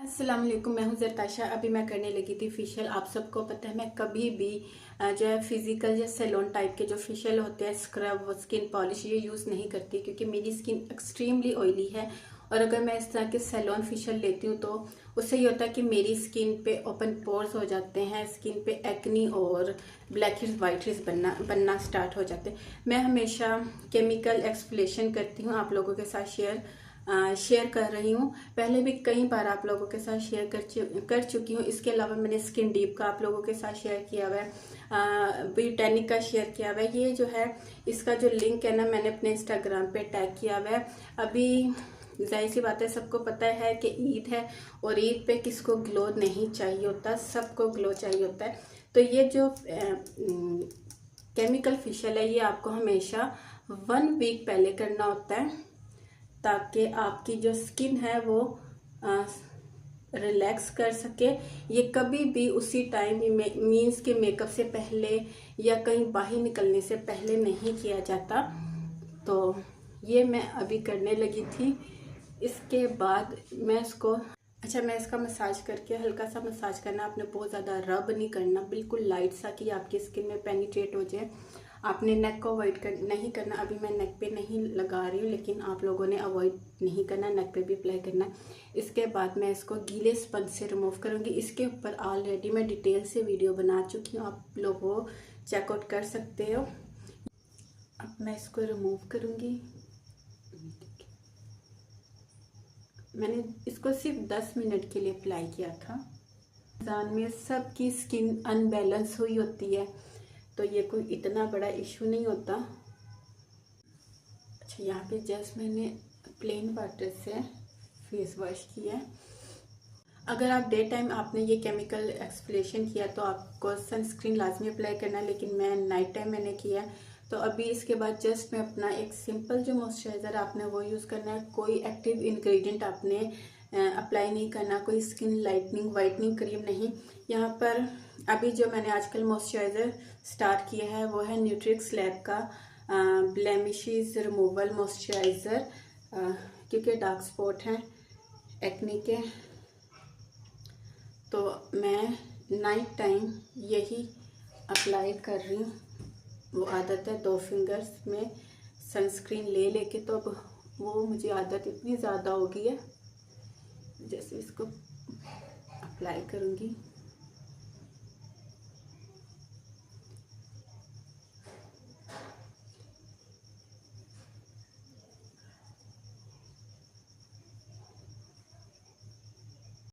अस्सलाम वालेकुम, मैं हूं जरताशा। अभी मैं करने लगी थी फेशियल। आप सबको पता है मैं कभी भी जो है फिजिकल या सैलून टाइप के जो फेशियल होते हैं, स्क्रब, स्किन पॉलिश, ये यूज़ नहीं करती क्योंकि मेरी स्किन एक्सट्रीमली ऑयली है। और अगर मैं इस तरह के सैलून फेशियल लेती हूँ तो उससे ये होता है कि मेरी स्किन पे ओपन पोर्स हो जाते हैं, स्किन पे एक्नी और ब्लैक हेड्स वाइट हेड्स बनना स्टार्ट हो जाते हैं। मैं हमेशा केमिकल एक्सफोलिएशन करती हूँ, आप लोगों के साथ शेयर कर रही हूँ। पहले भी कई बार आप लोगों के साथ शेयर कर चुकी हूँ। इसके अलावा मैंने स्किन डीप का आप लोगों के साथ शेयर किया हुआ है, ब्यूटेनिक का शेयर किया हुआ है। ये जो है इसका जो लिंक है ना, मैंने अपने इंस्टाग्राम पे टैग किया हुआ है। अभी जाहिर सी बात है, सबको पता है कि ईद है और ईद पे किसको ग्लो नहीं चाहिए होता, सबको ग्लो चाहिए होता है। तो ये जो केमिकल फेशियल है, ये आपको हमेशा 1 वीक पहले करना होता है ताकि आपकी जो स्किन है वो रिलैक्स कर सके। ये कभी भी उसी टाइम मीन्स के मेकअप से पहले या कहीं बाहर निकलने से पहले नहीं किया जाता। तो ये मैं अभी करने लगी थी। इसके बाद मैं इसका मसाज करके, हल्का सा मसाज करना, आपने बहुत ज़्यादा रब नहीं करना, बिल्कुल लाइट सा कि आपकी स्किन में पेनिट्रेट हो जाए। आपने नेक को अवॉइड नहीं करना। अभी मैं नेक पे नहीं लगा रही हूँ, लेकिन आप लोगों ने अवॉइड नहीं करना, नेक पे भी अप्लाई करना है। इसके बाद मैं इसको गीले स्पंज से रिमूव करूँगी। इसके ऊपर ऑलरेडी मैं डिटेल से वीडियो बना चुकी हूँ, आप लोग वो चेकआउट कर सकते हो। अब मैं इसको रिमूव करूँगी। मैंने इसको सिर्फ 10 मिनट के लिए अप्लाई किया था। रमज़ान में सबकी स्किन अनबैलेंस हुई होती है, तो ये कोई इतना बड़ा इशू नहीं होता। अच्छा, यहाँ पे जस्ट मैंने प्लेन वाटर से फेस वॉश किया है। अगर आप डे टाइम आपने ये केमिकल एक्सफोलिएशन किया तो आपको सनस्क्रीन लाजमी अप्लाई करना है, लेकिन मैं नाइट टाइम मैंने किया है। तो अभी इसके बाद जस्ट मैं अपना एक सिंपल जो मॉइस्चराइज़र आपने वो यूज़ करना है। कोई एक्टिव इंग्रेडिएंट आपने अप्लाई नहीं करना, कोई स्किन लाइटनिंग वाइटनिंग क्रीम नहीं। यहाँ पर अभी जो मैंने आजकल मॉइस्चराइज़र स्टार्ट किया है वो है न्यूट्रिक्स लैब का ब्लेमिशेस रिमूवल मॉइस्चराइज़र, क्योंकि डार्क स्पॉट हैं एक्ने के। तो मैं नाइट टाइम यही अप्लाई कर रही हूँ। वो आदत है 2 फिंगर्स में सनस्क्रीन ले लेके, तो अब वो मुझे आदत इतनी ज़्यादा हो गई है। जैसे इसको अप्लाई करूँगी